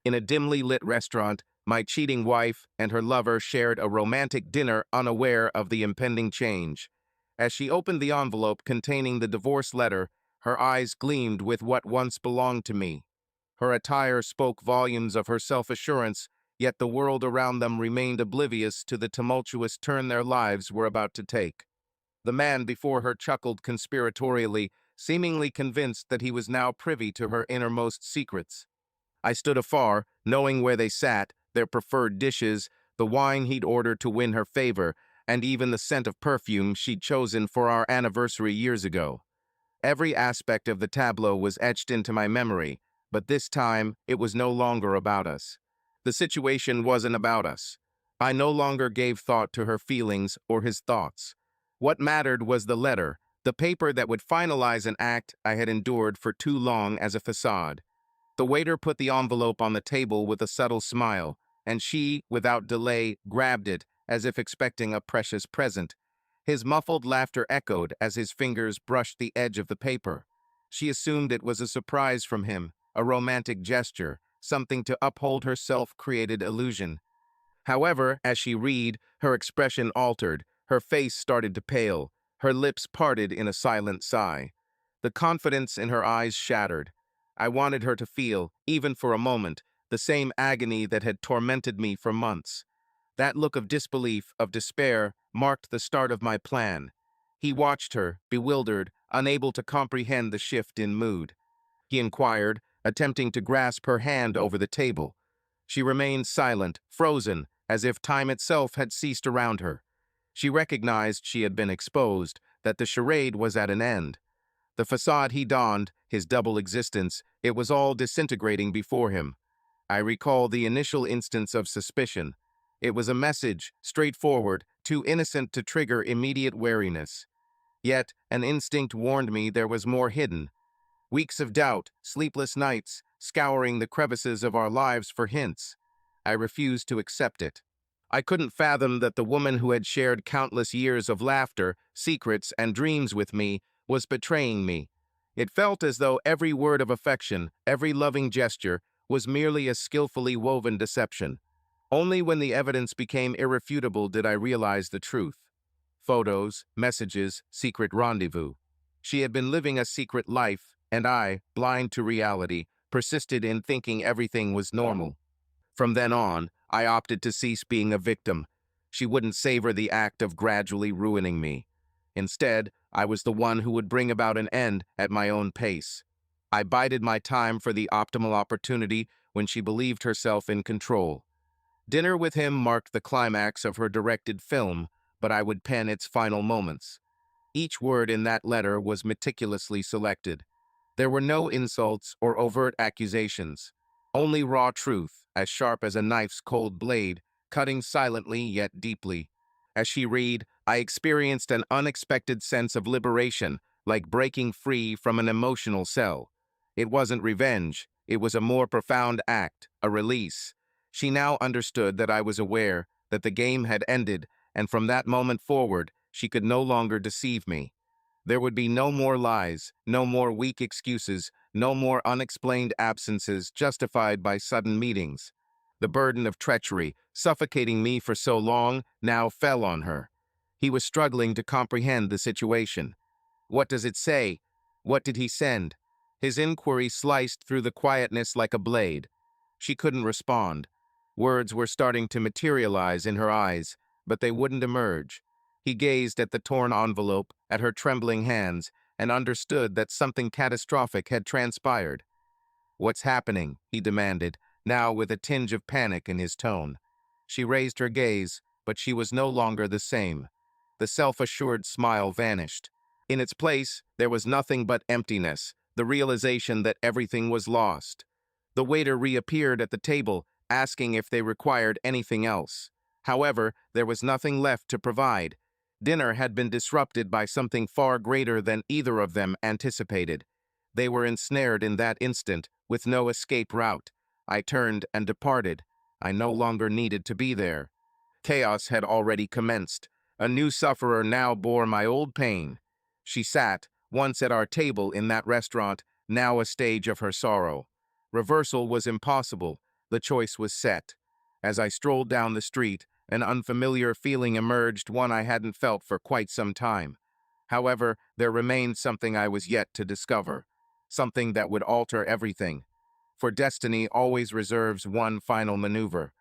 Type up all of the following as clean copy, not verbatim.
In a dimly lit restaurant, my cheating wife and her lover shared a romantic dinner unaware of the impending change. As she opened the envelope containing the divorce letter, her eyes gleamed with what once belonged to me. Her attire spoke volumes of her self-assurance, yet the world around them remained oblivious to the tumultuous turn their lives were about to take. The man before her chuckled conspiratorially, seemingly convinced that he was now privy to her innermost secrets. I stood afar, knowing where they sat, their preferred dishes, the wine he'd ordered to win her favor, and even the scent of perfume she'd chosen for our anniversary years ago. Every aspect of the tableau was etched into my memory, but this time it was no longer about us. The situation wasn't about us. I no longer gave thought to her feelings or his thoughts. What mattered was the letter, the paper that would finalize an act I had endured for too long as a facade. The waiter put the envelope on the table with a subtle smile, and she, without delay, grabbed it as if expecting a precious present. His muffled laughter echoed as his fingers brushed the edge of the paper. She assumed it was a surprise from him, a romantic gesture, something to uphold her self-created illusion. However, as she read, her expression altered, her face started to pale, her lips parted in a silent sigh. The confidence in her eyes shattered. I wanted her to feel, even for a moment, the same agony that had tormented me for months. That look of disbelief, of despair, marked the start of my plan. He watched her, bewildered, unable to comprehend the shift in mood. He inquired, attempting to grasp her hand over the table. She remained silent, frozen, as if time itself had ceased around her. She recognized she had been exposed, that the charade was at an end. The facade he donned, his double existence, it was all disintegrating before him. I recall the initial instance of suspicion. It was a message, straightforward, too innocent to trigger immediate wariness. Yet, an instinct warned me there was more hidden. Weeks of doubt, sleepless nights, scouring the crevices of our lives for hints. I refused to accept it. I couldn't fathom that the woman who had shared countless years of laughter, secrets, and dreams with me was betraying me. It felt as though every word of affection, every loving gesture, was merely a skillfully woven deception. Only when the evidence became irrefutable did I realize the truth. Photos, messages, secret rendezvous. She had been living a secret life, and I, blind to reality, persisted in thinking everything was normal. From then on, I opted to cease being a victim. She wouldn't savor the act of gradually ruining me. Instead, I was the one who would bring about an end at my own pace. I bided my time for the optimal opportunity when she believed herself in control. Dinner with him marked the climax of her directed film, but I would pen its final moments. Each word in that letter was meticulously selected. There were no insults or overt accusations, only raw truth, as sharp as a knife's cold blade, cutting silently yet deeply. As she read, I experienced an unexpected sense of liberation, like breaking free from an emotional cell. It wasn't revenge, it was a more profound act, a release. She now understood that I was aware, that the game had ended, and from that moment forward, she could no longer deceive me. There would be no more lies, no more weak excuses, no more unexplained absences justified by sudden meetings. The burden of treachery, suffocating me for so long, now fell on her. He was struggling to comprehend the situation. What does it say? What did he send? His inquiry sliced through the quietness like a blade. She couldn't respond. Words were starting to materialize in her eyes, but they wouldn't emerge. He gazed at the torn envelope, at her trembling hands, and understood that something catastrophic had transpired. "What's happening?" he demanded, now with a tinge of panic in his tone. She raised her gaze, but she was no longer the same. The self-assured smile vanished. In its place, there was nothing but emptiness, the realization that everything was lost. The waiter reappeared at the table, asking if they required anything else. However, there was nothing left to provide. Dinner had been disrupted by something far greater than either of them anticipated. They were ensnared in that instant, with no escape route. I turned and departed. I no longer needed to be there. Chaos had already commenced. A new sufferer now bore my old pain. She sat, once at our table in that restaurant, now a stage of her sorrow. Reversal was impossible. The choice was set. As I strolled down the street, an unfamiliar feeling emerged, one I hadn't felt for quite some time. However, there remained something I was yet to discover, something that would alter everything. For destiny always reserves one final maneuver.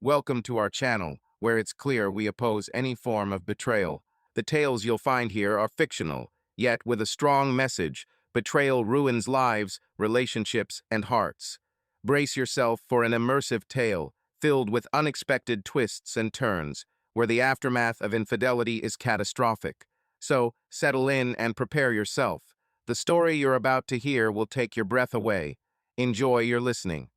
Welcome to our channel, where it's clear we oppose any form of betrayal. The tales you'll find here are fictional, yet with a strong message. Betrayal ruins lives, relationships, and hearts. Brace yourself for an immersive tale, filled with unexpected twists and turns, where the aftermath of infidelity is catastrophic. So, settle in and prepare yourself. The story you're about to hear will take your breath away. Enjoy your listening.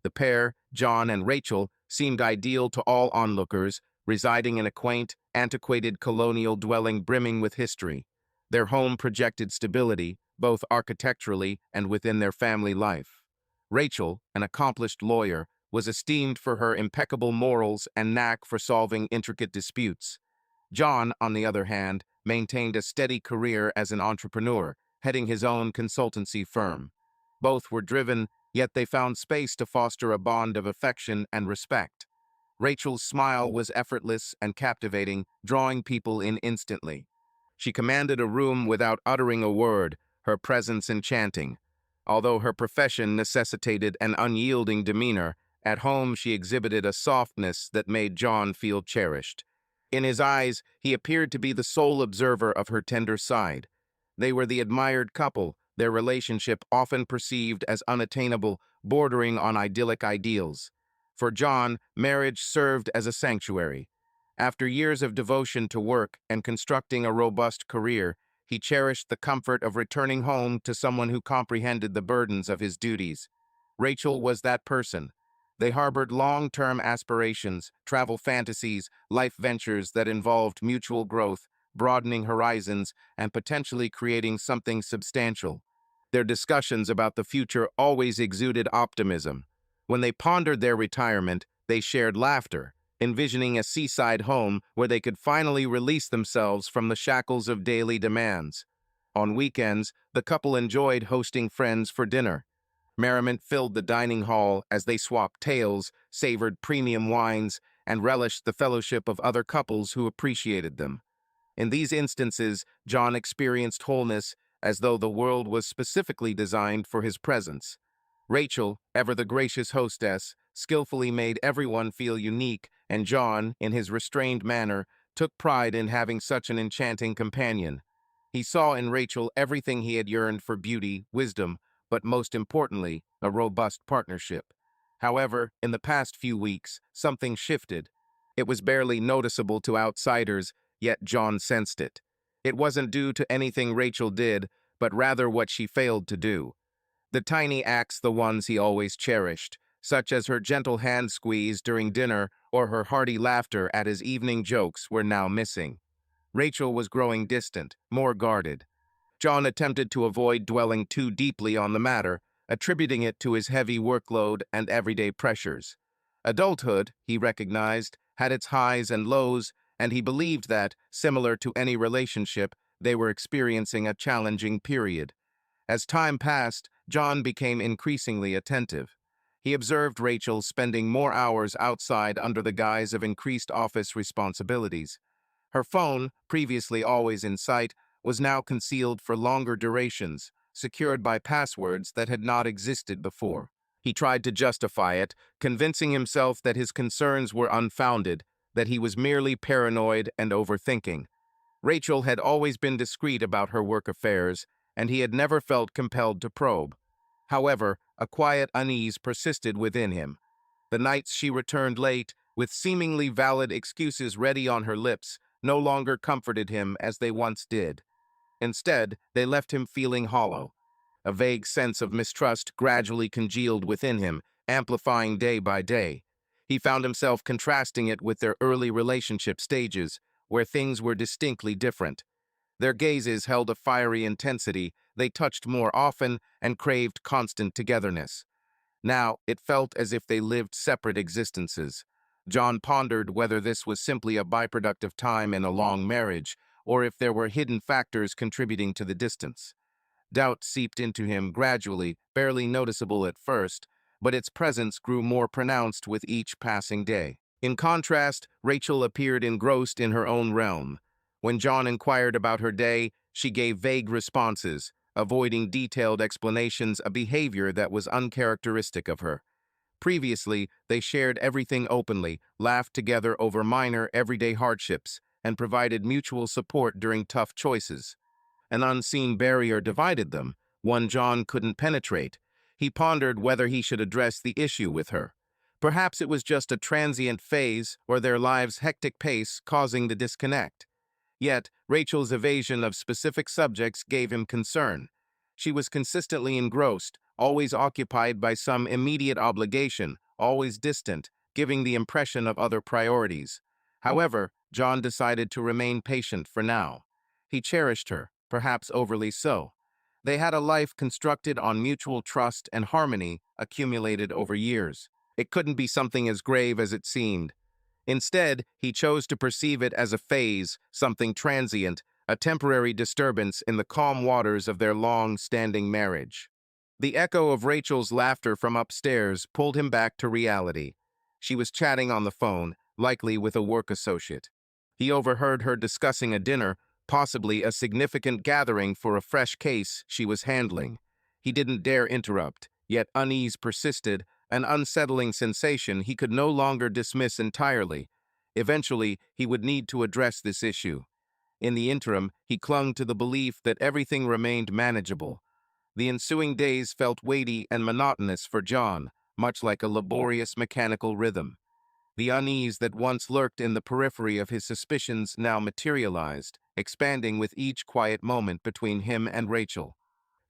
The pair, John and Rachel, seemed ideal to all onlookers, residing in a quaint, antiquated colonial dwelling brimming with history. Their home projected stability, both architecturally and within their family life. Rachel, an accomplished lawyer, was esteemed for her impeccable morals and knack for solving intricate disputes. John, on the other hand, maintained a steady career as an entrepreneur, heading his own consultancy firm. Both were driven, yet they found space to foster a bond of affection and respect. Rachel's smile was effortless and captivating, drawing people in instantly. She commanded a room without uttering a word, her presence enchanting. Although her profession necessitated an unyielding demeanor, at home she exhibited a softness that made John feel cherished. In his eyes, he appeared to be the sole observer of her tender side. They were the admired couple, their relationship often perceived as unattainable, bordering on idyllic ideals. For John, marriage served as a sanctuary. After years of devotion to work and constructing a robust career, he cherished the comfort of returning home to someone who comprehended the burdens of his duties. Rachel was that person. They harbored long-term aspirations, travel fantasies, life ventures that involved mutual growth, broadening horizons, and potentially creating something substantial. Their discussions about the future always exuded optimism. When they pondered their retirement, they shared laughter, envisioning a seaside home where they could finally release themselves from the shackles of daily demands. On weekends, the couple enjoyed hosting friends for dinner. Merriment filled the dining hall as they swapped tales, savored premium wines, and relished the fellowship of other couples who appreciated them. In these instances, John experienced wholeness as though the world was specifically designed for his presence. Rachel, ever the gracious hostess, skillfully made everyone feel unique, and John, in his restrained manner, took pride in having such an enchanting companion. He saw in Rachel everything he had yearned for: beauty, wisdom, but most importantly, a robust partnership. However, in the past few weeks, something shifted. It was barely noticeable to outsiders, yet John sensed it. It wasn't due to anything Rachel did, but rather what she failed to do. The tiny acts, the ones he always cherished, such as her gentle hand squeeze during dinner or her hearty laughter at his evening jokes, were now missing. Rachel was growing distant, more guarded. John attempted to avoid dwelling too deeply on the matter, attributing it to his heavy workload and everyday pressures. Adulthood, he recognized, had its highs and lows, and he believed that, similar to any relationship, they were experiencing a challenging period. As time passed, John became increasingly attentive. He observed Rachel spending more hours outside under the guise of increased office responsibilities. Her phone, previously always in sight, was now concealed for longer durations, secured by passwords that had not existed before. He tried to justify it, convincing himself that his concerns were unfounded, that he was merely paranoid and overthinking. Rachel had always been discreet about her work affairs, and he had never felt compelled to probe. However, a quiet unease persisted within him. The nights she returned late, with seemingly valid excuses ready on her lips, no longer comforted him as they once did. Instead, they left him feeling hollow. A vague sense of mistrust gradually congealed within him, amplifying day by day. He found himself contrasting it with their early relationship stages, where things were distinctly different. Their gazes held a fiery intensity, they touched more often and craved constant togetherness. Now, it felt as if they lived separate existences. John pondered whether this was simply a byproduct of time in a long marriage, or if there were hidden factors contributing to the distance. Doubt seeped into him gradually, barely noticeable at first, but its presence grew more pronounced with each passing day. In contrast, Rachel appeared engrossed in her own realm. When John inquired about her day, she gave vague responses, avoiding detailed explanations, a behavior that was uncharacteristic of her. Previously, they shared everything openly, laughed together over minor, everyday hardships, and provided mutual support during tough choices. An unseen barrier divided them, one John couldn't penetrate. He pondered whether he should address the issue with her. Perhaps it was just a transient phase or their lives' hectic pace causing the disconnect. Yet, Rachel's evasion of specific subjects gave him concern. She was consistently engrossed, always occupied by some immediate obligation, always distant, giving the impression of other priorities. However, John decided to remain patient for now. He cherished her, perhaps overly so. They had a life constructed on mutual trust and harmony accumulated over years. It couldn't be something as grave as it seemed. Instead, he chose to perceive it as a phase, something transient, a temporary disturbance in the calm waters of their long-standing marriage. The echo of Rachel's laughter from upstairs pulled him back to reality. She was chatting on the phone, likely with a work associate. He overheard her discussing a dinner, possibly a significant gathering for a fresh case she was handling. He didn't dare interrupt, yet unease persisted, an unsettling sensation he could no longer dismiss entirely. Eventually, he would need to address this issue. In the interim, he clung to the belief that everything remained manageable. The ensuing days felt weighty and monotonous for John, much like a laborious mechanical rhythm. The unease that once lurked in the periphery of his suspicions now materialized, expanding with each quiet moment between him and Rachel.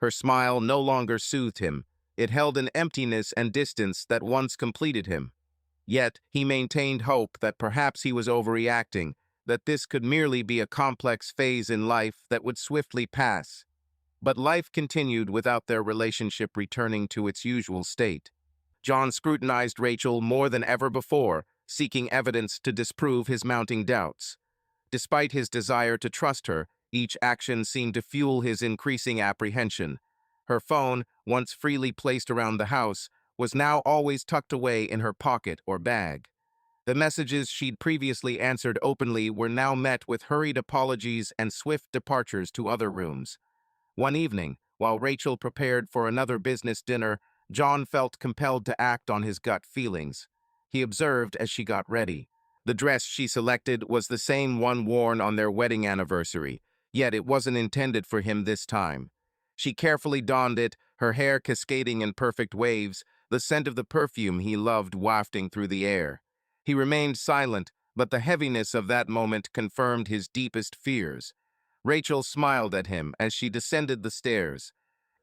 Her smile no longer soothed him. It held an emptiness and distance that once completed him. Yet, he maintained hope that perhaps he was overreacting, that this could merely be a complex phase in life that would swiftly pass. But life continued without their relationship returning to its usual state. John scrutinized Rachel more than ever before, seeking evidence to disprove his mounting doubts. Despite his desire to trust her, each action seemed to fuel his increasing apprehension. Her phone, once freely placed around the house, was now always tucked away in her pocket or bag. The messages she'd previously answered openly were now met with hurried apologies and swift departures to other rooms. One evening, while Rachel prepared for another business dinner, John felt compelled to act on his gut feelings. He observed as she got ready. The dress she selected was the same one worn on their wedding anniversary, yet it wasn't intended for him this time. She carefully donned it, her hair cascading in perfect waves, the scent of the perfume he loved wafting through the air. He remained silent, but the heaviness of that moment confirmed his deepest fears. Rachel smiled at him as she descended the stairs.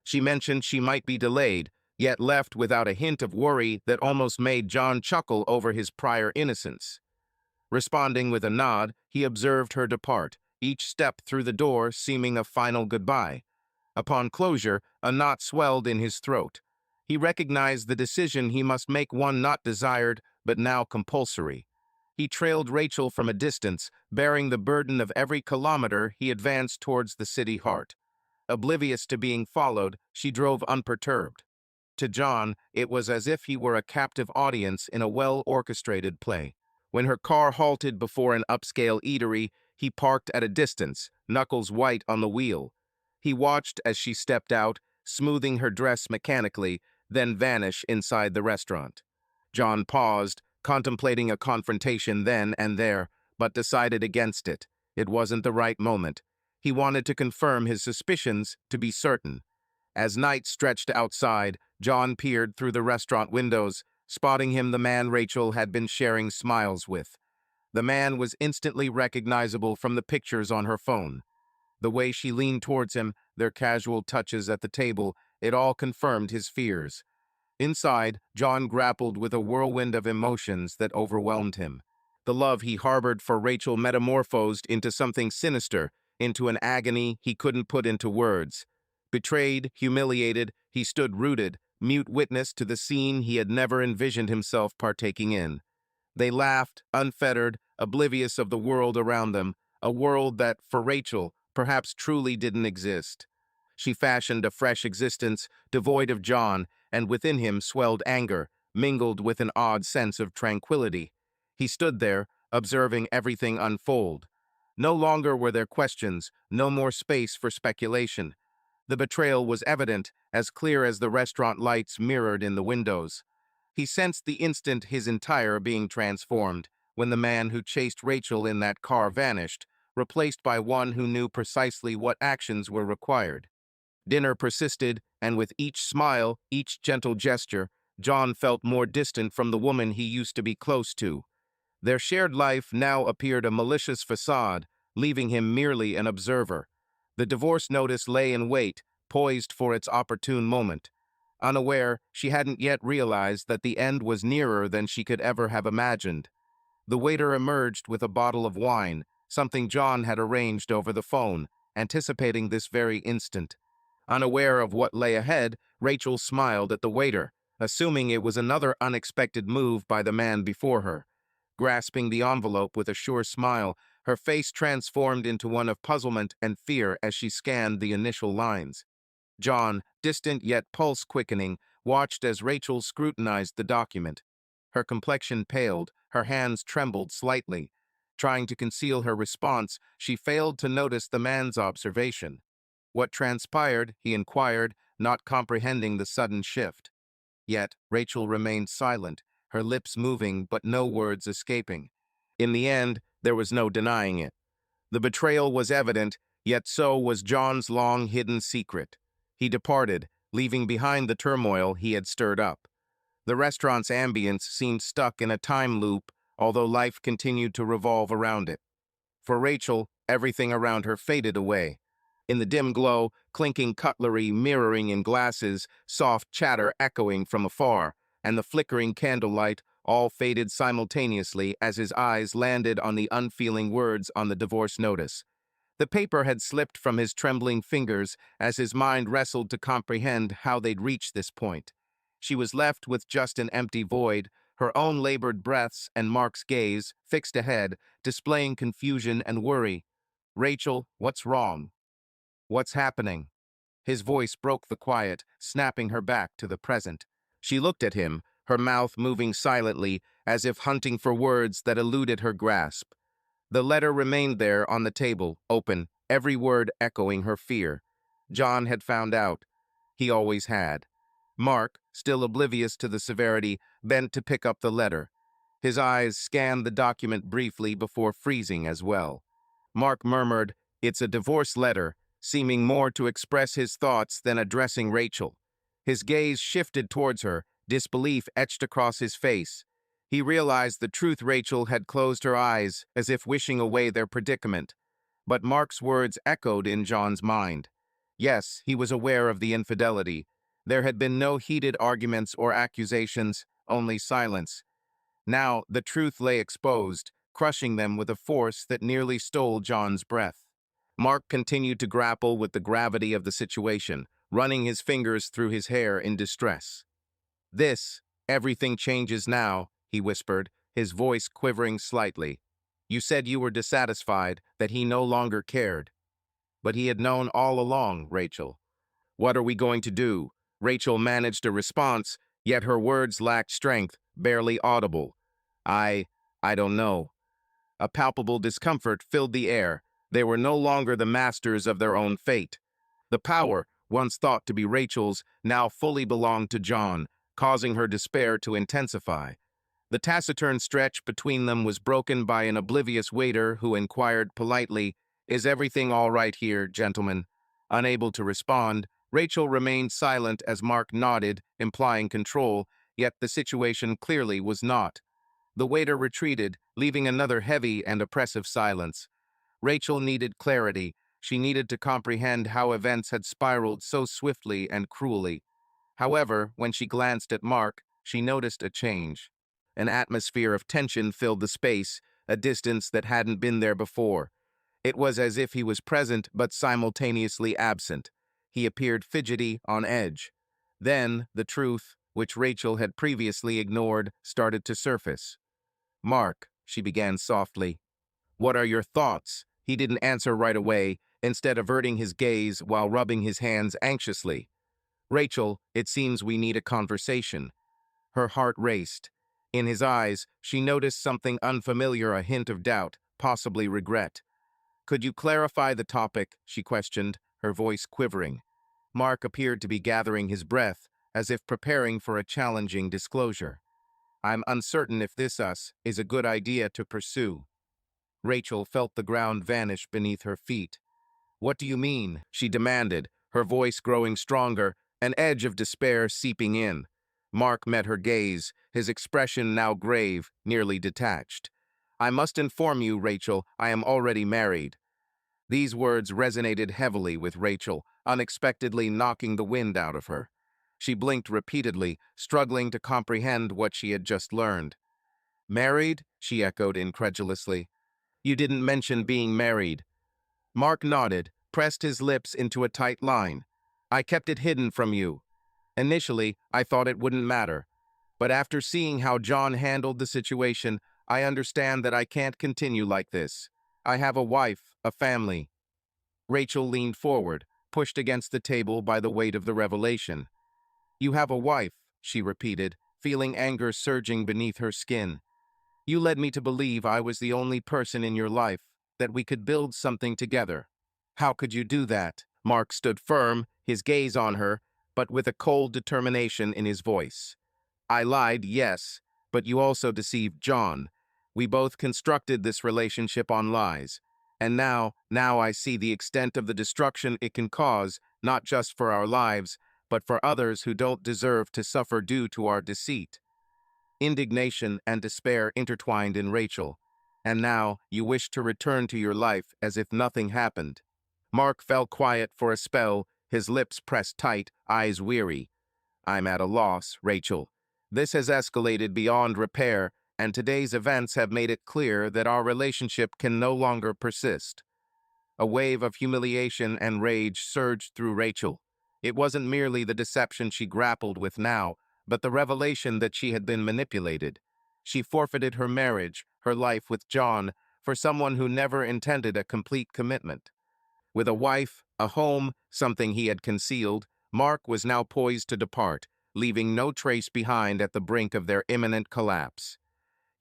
She mentioned she might be delayed, yet left without a hint of worry that almost made John chuckle over his prior innocence. Responding with a nod, he observed her depart, each step through the door seeming a final goodbye. Upon closure, a knot swelled in his throat. He recognized the decision he must make, one not desired, but now compulsory. He trailed Rachel from a distance, bearing the burden of every kilometer he advanced towards the city heart. Oblivious to being followed, she drove unperturbed. To John, it was as if he were a captive audience in a well-orchestrated play. When her car halted before an upscale eatery, he parked at a distance, knuckles white on the wheel. He watched as she stepped out, smoothing her dress mechanically, then vanish inside the restaurant. John paused, contemplating a confrontation then and there, but decided against it. It wasn't the right moment. He wanted to confirm his suspicions, to be certain. As night stretched outside, John peered through the restaurant windows, spotting him the man Rachel had been sharing smiles with. The man was instantly recognizable from the pictures on her phone. The way she leaned towards him, their casual touches at the table, it all confirmed his fears. Inside, John grappled with a whirlwind of emotions that overwhelmed him. The love he harbored for Rachel metamorphosed into something sinister, into an agony he couldn't put into words. Betrayed, humiliated, he stood rooted, mute witness to the scene he had never envisioned himself partaking in. They laughed, unfettered, oblivious of the world around them, a world that, for Rachel, perhaps truly didn't exist. She fashioned a fresh existence, devoid of John, and within him swelled anger, mingled with an odd sense of tranquility. He stood there, observing everything unfold. No longer were there questions, no more space for speculation. The betrayal was evident, as clear as the restaurant lights mirrored in the windows. He sensed the instant his entire being transformed, when the man who chased Rachel in that car vanished, replaced by one who knew precisely what actions were required. Dinner persisted, and with each smile, each gentle gesture, John felt more distant from the woman he used to be close to. Their shared life now appeared a malicious facade, leaving him merely an observer. The divorce notice lay in wait, poised for its opportune moment. Unaware, she hadn't yet realized that the end was nearer than she could ever have imagined. The waiter emerged with a bottle of wine, something John had arranged over the phone, anticipating this very instant. Unaware of what lay ahead, Rachel smiled at the waiter, assuming it was another unexpected move by the man before her. Grasping the envelope with a sure smile, her face transformed into one of puzzlement and fear as she scanned the initial lines. John, distant yet pulse-quickening, watched as Rachel scrutinized the document. Her complexion paled, her hands trembled slightly. Trying to conceal her response, she failed to notice the man's observation. What transpired, he inquired, not comprehending the sudden shift. Yet Rachel remained silent, her lips moving but no words escaping. In the end, there was no denying it. The betrayal was evident, yet so was John's long-hidden secret. He departed, leaving behind the turmoil he had stirred up. The restaurant's ambience seemed stuck in a time loop, although life continued to revolve around it. For Rachel, everything around her faded away. In the dim glow, clinking cutlery mirroring in glasses, soft chatter echoing from afar, and the flickering candlelight all faded simultaneously as his eyes landed on the unfeeling words on the divorce notice. The paper had slipped from his trembling fingers as his mind wrestled to comprehend how they'd reached this point. She was left with just an empty void, her own labored breaths and Mark's gaze, fixed ahead, displaying confusion and worry. "Rachel, what's wrong? What's happening?" His voice broke the quiet, snapping her back to the present. She looked at him, her mouth moving silently, as if hunting for words that eluded her grasp. The letter remained there on the table, open, every word echoing her fear. John had found out. He always had. Mark, still oblivious to the severity, bent to pick up the letter. His eyes scanned the document briefly before freezing as well. Mark murmured, "It's a divorce letter," seeming more to express his thoughts than addressing Rachel. His gaze shifted towards her, disbelief etched across his face. He realized the truth. Rachel had closed her eyes, as if wishing away their predicament. But Mark's words echoed in John's mind. Yes, he was aware of the infidelity. There had been no heated arguments or accusations, only silence. Now the truth lay exposed, crushing them with a force that nearly stole John's breath. Mark continued to grapple with the gravity of the situation, running his fingers through his hair in distress. "Everything changes now," he whispered, his voice quivering slightly. "You said you were dissatisfied, that he no longer cared. But he had known all along, Rachel. What are we going to do?" Rachel managed a response, yet her words lacked strength, barely audible. I don't know." A palpable discomfort filled the air. They were no longer the masters of their own fate. The power, once thought to be Rachel's, now fully belonged to John, causing her despair to intensify. The taciturn stretch between them was broken by an oblivious waiter who inquired politely, "Is everything all right here, gentlemen?" Unable to respond, Rachel remained silent as Mark nodded, implying control, yet the situation clearly was not. The waiter retreated, leaving another heavy and oppressive silence. Rachel needed clarity. She needed to comprehend how events had spiraled so swiftly and cruelly. However, when she glanced at Mark, she noticed a change. An atmosphere of tension filled the space, a distance that hadn't been there before. It was as if he was present but simultaneously absent. He appeared fidgety, on edge. Then, the truth, which Rachel had previously ignored, started to surface. "Mark," she began softly, "what are your thoughts?" He didn't answer right away, instead averting his gaze while rubbing his hands anxiously. Rachel, it seems we need a conversation. Her heart raced. In his eyes, she noticed something unfamiliar, a hint of doubt, possibly regret. Could you clarify the topic? She questioned, her voice quivering. Mark appeared to be gathering his breath, as if preparing for a challenging disclosure. I'm uncertain if this us is a good idea to pursue. Rachel felt the ground vanish beneath her feet. What do you mean? She demanded, her voice growing stronger, an edge of despair seeping in. Mark met her gaze, his expression now grave, nearly detached. I must inform you, Rachel, I am already married. These words resonated heavily with Rachel, unexpectedly knocking the wind out of her. She blinked repeatedly, struggling to comprehend what she had just learned. Married? She echoed incredulously. You didn't mention being married. Mark nodded, pressed his lips into a tight line. I kept it hidden from you. Initially, I thought it wouldn't matter. But after seeing how John handled the situation, I understand that I can't continue like this. I have a wife, a family. Rachel leaned forward, pushed against the table by the weight of the revelation. You have a wife, she repeated, feeling anger surging beneath her skin. You led me to believe I was the only person in your life, that we could build something together. How could you do that? Mark stood firm, his gaze on her, but with a cold determination in his voice. I lied, yes, but you also deceived John. We both constructed this relationship on lies. And now I see the extent of the destruction it can cause, not just for our lives, but for others who don't deserve to suffer due to our deceit. Indignation and despair intertwined in Rachel. And now you wish to return to your life as if nothing happened. Mark fell quiet for a spell, his lips pressed tight, eyes weary. I'm at a loss, Rachel. This has escalated beyond repair, and today's events have made it clear that our relationship can no longer persist. A wave of humiliation and rage surged through Rachel. It wasn't merely the deception she grappled with now, but the revelation that she had been manipulated. She forfeited her marriage, her life with John, for someone who never intended a complete commitment. With a wife, a home, something he had concealed, Mark was now poised to depart, leaving no trace behind at the brink of their imminent collapse.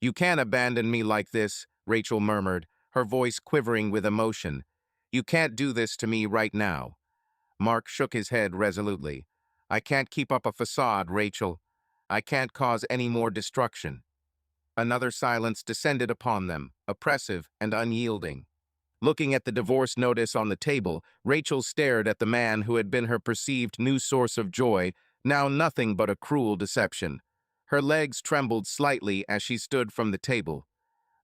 You can't abandon me like this, Rachel murmured, her voice quivering with emotion. You can't do this to me right now. Mark shook his head resolutely. I can't keep up a facade, Rachel. I can't cause any more destruction. Another silence descended upon them, oppressive and unyielding. Looking at the divorce notice on the table, Rachel stared at the man who had been her perceived new source of joy, now nothing but a cruel deception. Her legs trembled slightly as she stood from the table.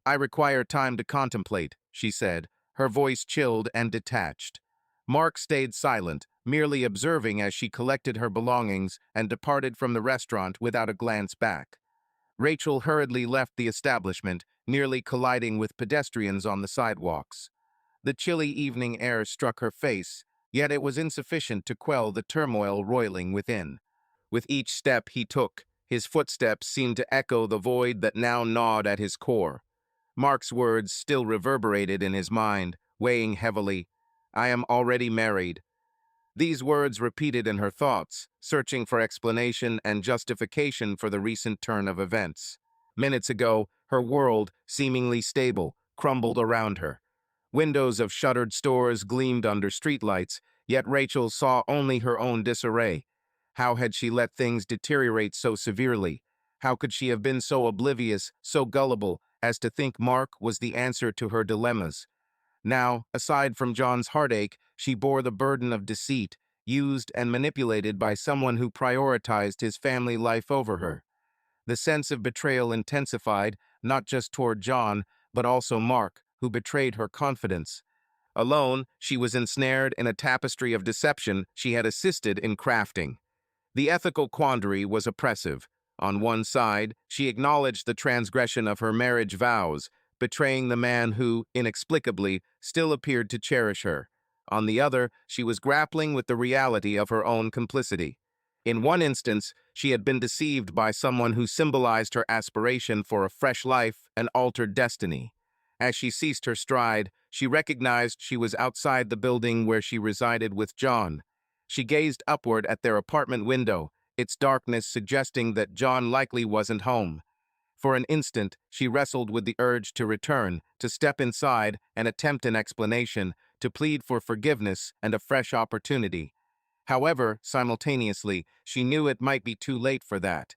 I require time to contemplate, she said, her voice chilled and detached. Mark stayed silent, merely observing as she collected her belongings and departed from the restaurant without a glance back. Rachel hurriedly left the establishment, nearly colliding with pedestrians on the sidewalks. The chilly evening air struck her face, yet it was insufficient to quell the turmoil roiling within. With each step he took, his footsteps seemed to echo the void that now gnawed at his core. Mark's words still reverberated in his mind, weighing heavily. I am already married. These words repeated in her thoughts, searching for explanation and justification for the recent turn of events. Minutes ago, her world, seemingly stable, crumbled around her. Windows of shuttered stores gleamed under streetlights, yet Rachel saw only her own disarray. How had she let things deteriorate so severely? How could she have been so oblivious, so gullible, as to think Mark was the answer to her dilemmas? Now, aside from John's heartache, she bore the burden of deceit, used and manipulated by someone who prioritized his family life over her. The sense of betrayal intensified, not just toward John, but also Mark, who betrayed her confidence. Alone, she was ensnared in a tapestry of deception she had assisted in crafting. The ethical quandary was oppressive. On one side, she acknowledged the transgression of her marriage vows, betraying the man who, inexplicably, still appeared to cherish her. On the other, she was grappling with the reality of her own complicity. In one instance, she had been deceived by someone who symbolized her aspiration for a fresh life and altered destiny. As she ceased her stride, she recognized she was outside the building where she resided with John. She gazed upward at their apartment window, its darkness suggesting that John likely wasn't home. For an instant, she wrestled with the urge to return, to step inside and attempt an explanation, to plead for forgiveness and a fresh opportunity. However, simultaneously, she knew it might be too late for that.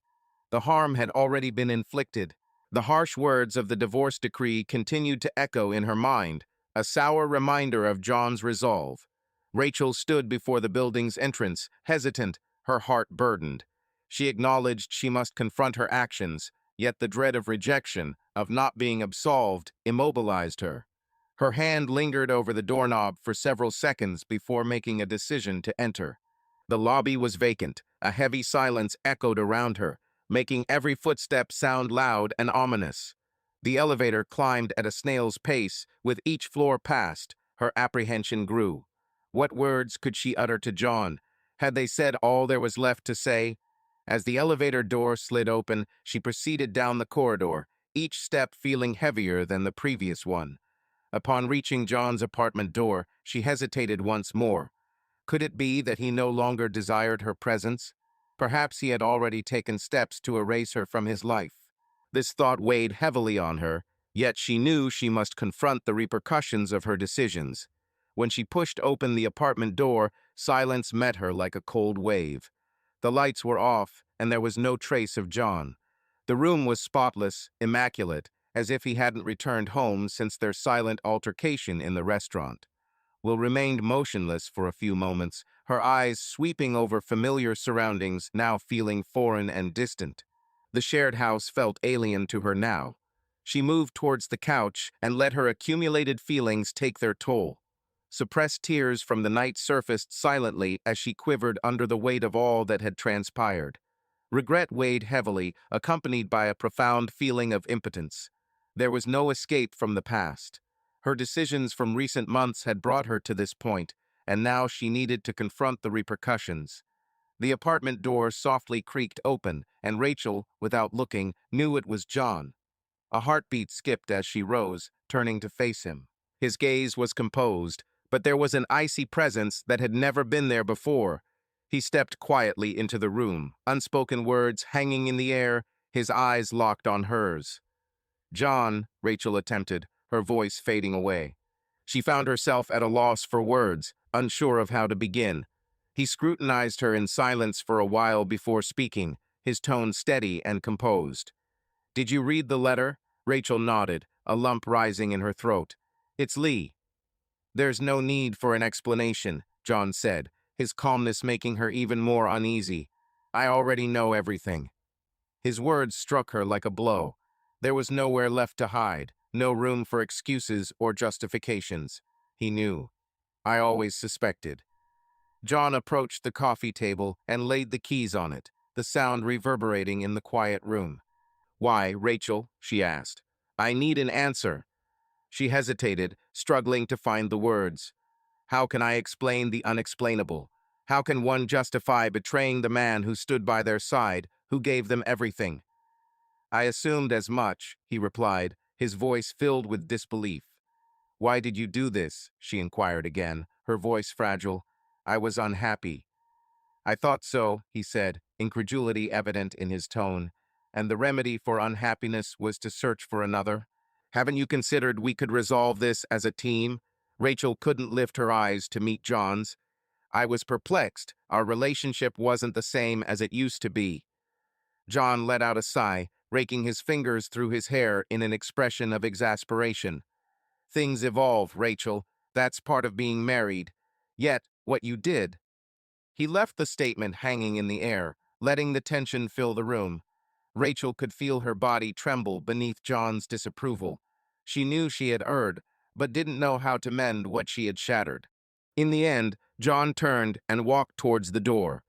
The harm had already been inflicted. The harsh words of the divorce decree continued to echo in her mind, a sour reminder of John's resolve. Rachel stood before the building's entrance, hesitant, her heart burdened. She acknowledged she must confront her actions, yet the dread of rejection, of not being absolved, immobilized her. Her hand lingered over the doorknob for several seconds before making a decision to enter. The lobby was vacant. A heavy silence echoed around her, making every footstep sound loud and ominous. The elevator climbed at a snail's pace. With each floor passed, her apprehension grew. What words could she utter to John? Had they said all there was left to say? As the elevator door slid open, she proceeded down the corridor, each step feeling heavier than the previous one. Upon reaching John's apartment door, she hesitated once more. Could it be that he no longer desired her presence? Perhaps he had already taken steps to erase her from his life. This thought weighed heavily on her, yet she knew she must confront the repercussions of her decisions. When she pushed open the apartment door, silence met her like a cold wave. The lights were off, and there was no trace of John. The room was spotless, immaculate, as if he hadn't returned home since their silent altercation in the restaurant. Will remained motionless for a few moments, her eyes sweeping over familiar surroundings, now feeling foreign and distant. The shared house felt alien to her now. She moved towards the couch and let her accumulated feelings take their toll. Suppressed tears from the night surfaced silently as she quivered under the weight of all that had transpired. Regret weighed heavily, accompanied by a profound feeling of impotence. There was no escape from the past. Her decisions from recent months had brought her to this point, and now she needed to confront the repercussions. The apartment door softly creaked open, and Rachel, without looking, knew it was John. A heartbeat skipped as she rose, turning to face him. His gaze was composed, but there was an icy presence that had never been there before. He stepped quietly into the room, unspoken words hanging in the air, his eyes locked on hers. "John," Rachel attempted, her voice fading away. She found herself at a loss for words, unsure of how to begin. He scrutinized her in silence for a while before speaking, his tone steady and composed. "Did you read the letter?" Rachel nodded, a lump rising in her throat. "It's Lee." "There's no need for an explanation," John said, his calmness making her even more uneasy. "I already know everything." His words struck her like a blow. There was nowhere left to hide, no room for excuses or justifications. He knew. "I always suspected." John approached the coffee table and laid the keys on it, the sound reverberating in the quiet room. "Why, Rachel?" she asked. "I need an answer." She hesitated, struggling to find the words. How can I explain the unexplainable? How can one justify betraying the man who stood by their side, who gave them everything? "I assumed as much," he replied, his voice filled with disbelief. "Why did you do this?" she inquired again, her voice fragile. "I was unhappy." "I thought so," he said, incredulity evident in his tone. "And the remedy for unhappiness was to search for another? Haven't you considered we could resolve this as a team?" Rachel couldn't lift her eyes to meet John's. "I was perplexed. Our relationship wasn't the same as it used to be." John let out a sigh, raking his fingers through his hair in an expression of exasperation. "Things evolve, Rachel. That's part of being married. Yet, what you did—" He left the statement hanging in the air, letting the tension fill the room. Rachel could feel her body tremble beneath John's disapproval. She knew she had erred, but didn't know how to mend what she had shattered. In the end, John turned and walked towards the door.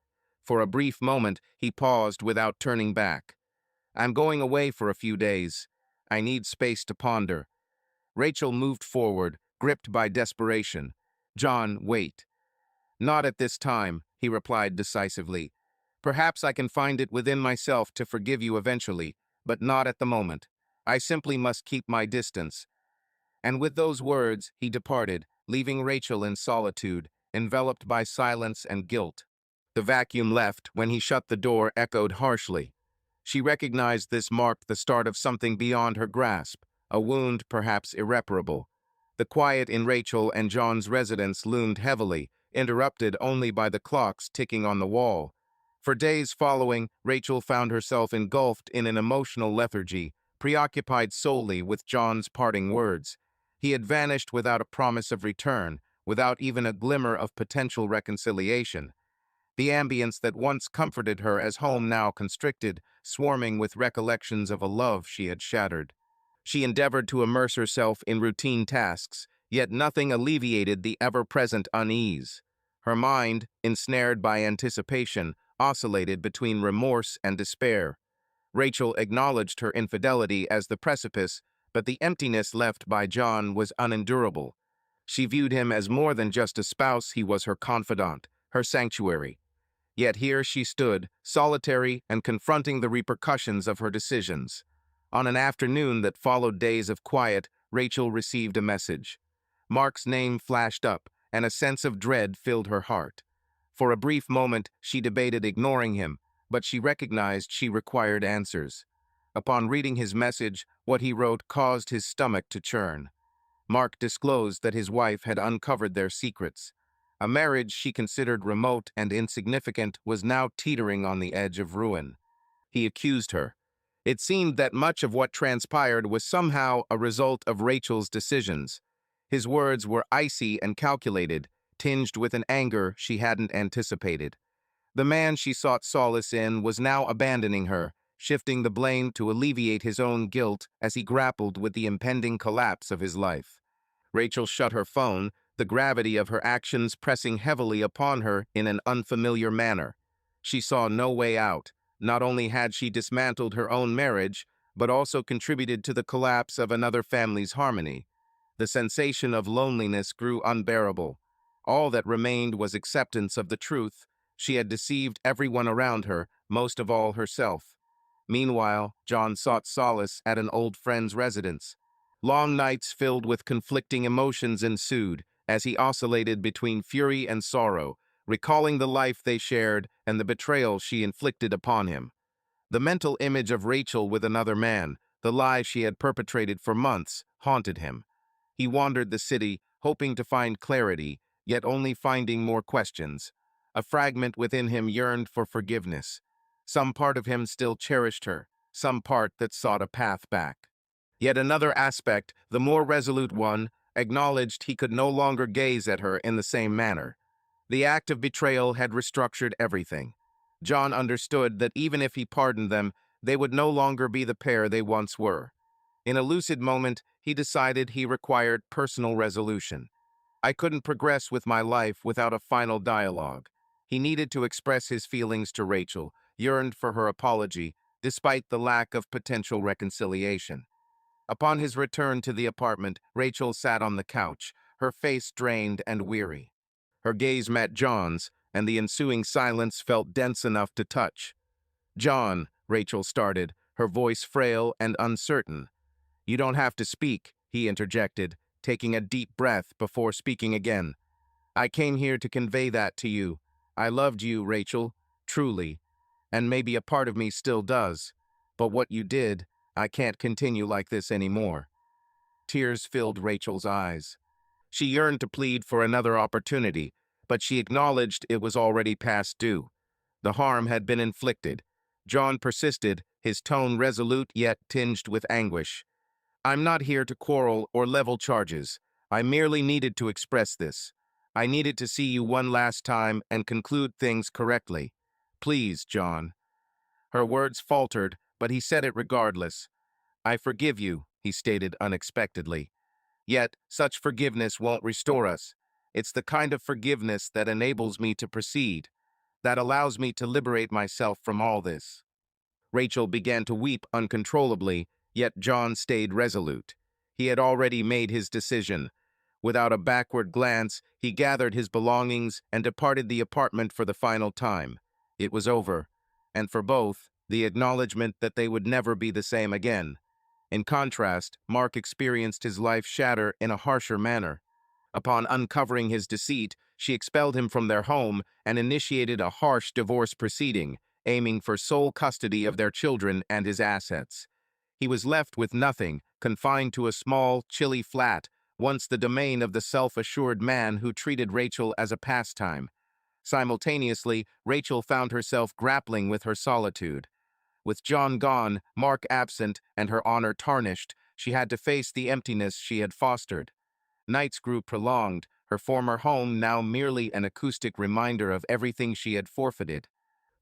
For a brief moment, he paused without turning back. "I'm going away for a few days. I need space to ponder." Rachel moved forward, gripped by desperation. "John, wait." "Not at this time," he replied decisively. "Perhaps I can find it within myself to forgive you eventually, but not at the moment. I simply must keep my distance." And with those words, he departed, leaving Rachel in solitude, enveloped by silence and guilt. The vacuum left when he shut the door echoed harshly. She recognized this marked the start of something beyond her grasp, a wound perhaps irreparable. The quiet in Rachel and John's residence loomed heavily, interrupted only by the clocks ticking on the wall. For days following, Rachel found herself engulfed in an emotional lethargy, preoccupied solely with John's parting words. He had vanished without a promise of return, without even a glimmer of potential reconciliation. The ambience that once comforted her as home now constricted, swarming with recollections of a love she had shattered. She endeavored to immerse herself in routine tasks, yet nothing alleviated the ever-present unease. Her mind, ensnared by anticipation, oscillated between remorse and despair. Rachel acknowledged her infidelity as the precipice, but the emptiness left by John was unendurable. She viewed him as more than just a spouse, he was her confidant, her sanctuary. Yet here she stood, solitary and confronting the repercussions of her decisions. On an afternoon that followed days of quiet, Rachel received a message. Mark's name flashed up, and a sense of dread filled her heart. For a brief moment, she debated ignoring him, but she recognized she required answers. Upon reading his message, what he wrote caused his stomach to churn. Mark disclosed that his wife had uncovered their secrets. A marriage she considered remote and insignificant was now teetering on the edge of ruin. He accused her. It seemed that much of what transpired was somehow a result of Rachel's decisions. His words were icy and calculated, tinged with an anger she hadn't anticipated. The man she sought solace in was now abandoning her, shifting the blame to alleviate his own guilt as he grappled with the impending collapse of his life. Rachel shut her phone, the gravity of her actions pressing heavily upon her in an unfamiliar manner. She saw no way out. Not only had she dismantled her own marriage, but also contributed to the collapse of another family's harmony. The sensation of loneliness grew unbearable. All that remained was acceptance of the truth. She had deceived everyone around her, most of all herself. Meanwhile, John sought solace at an old friend's residence. Long nights filled with conflicting emotions ensued as he oscillated between fury and sorrow, recalling the life they shared and the betrayal she inflicted upon him. The mental image of Rachel with another man, the lie she had perpetrated for months, haunted him. He wandered the city, hoping to find clarity, yet only finding more questions. A fragment within him yearned for forgiveness. Some part of him still cherished her, some part that sought a path back. Yet another aspect, the more resolute one, acknowledged he could no longer gaze at her in the same manner. The act of betrayal had restructured everything. John understood that even if he pardoned them, they would no longer be the pair they once were. In a lucid moment, he decided he required personal resolution. I couldn't progress with my life without a final dialogue. He needed to express his feelings to Rachel, yearned for her apology, despite the lack of potential reconciliation. Upon his return to the apartment, Rachel sat on the couch, her face drained and weary. Her gaze met John's, and the ensuing silence felt dense enough to touch. "John," Rachel started, her voice frail and uncertain. "You don't have to speak," he interjected, taking a deep breath before speaking again. "I came here to convey that to you. I loved you, Rachel, truly, and maybe a part of me still does. But what you did, I can't continue like this anymore." Tears filled Rachel's eyes. She yearned to plead for another opportunity, but she acknowledged it was already past due. The harm had been inflicted. John persisted, his tone resolute yet tinged with anguish. "I'm not here to quarrel or level charges. I merely needed to express this. I needed to see you one last time and conclude things correctly. Please, John." Her words faltered, but he said it regardless. "I forgive you," he stated unexpectedly. "Yet, such forgiveness won't restore us. It's the kind of forgiveness that enables me to proceed, that allows me to liberate myself from all this." Rachel began to weep uncontrollably, yet John stayed resolute. He had already made his decision. Without a backward glance, he gathered his belongings and departed the apartment for the final time. It was over, and for both, the acknowledgement that they would never be the same again. In contrast, Mark experienced his life shatter in a harsher manner. Upon uncovering his deceit, she expelled him from their home and initiated a harsh divorce proceeding, aiming for sole custody of their children and his assets. He was left with nothing, confined to a small, chilly flat, once the domain of the self-assured man who treated Rachel as a pastime. Simultaneously, Rachel found herself grappling with her solitude. With John gone, Mark absent, and her honor tarnished, she had to face the emptiness she had fostered. Nights grew prolonged, her former home now merely an acoustic reminder of everything she had forfeited.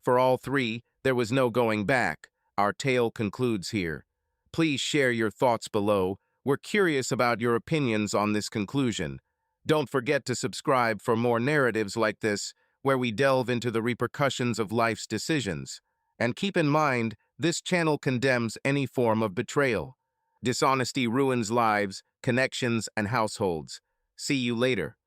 For all three, there was no going back. Our tale concludes here. Please share your thoughts below. We're curious about your opinions on this conclusion. Don't forget to subscribe for more narratives like this, where we delve into the repercussions of life's decisions. And keep in mind, this channel condemns any form of betrayal. Dishonesty ruins lives, connections, and households. See you later.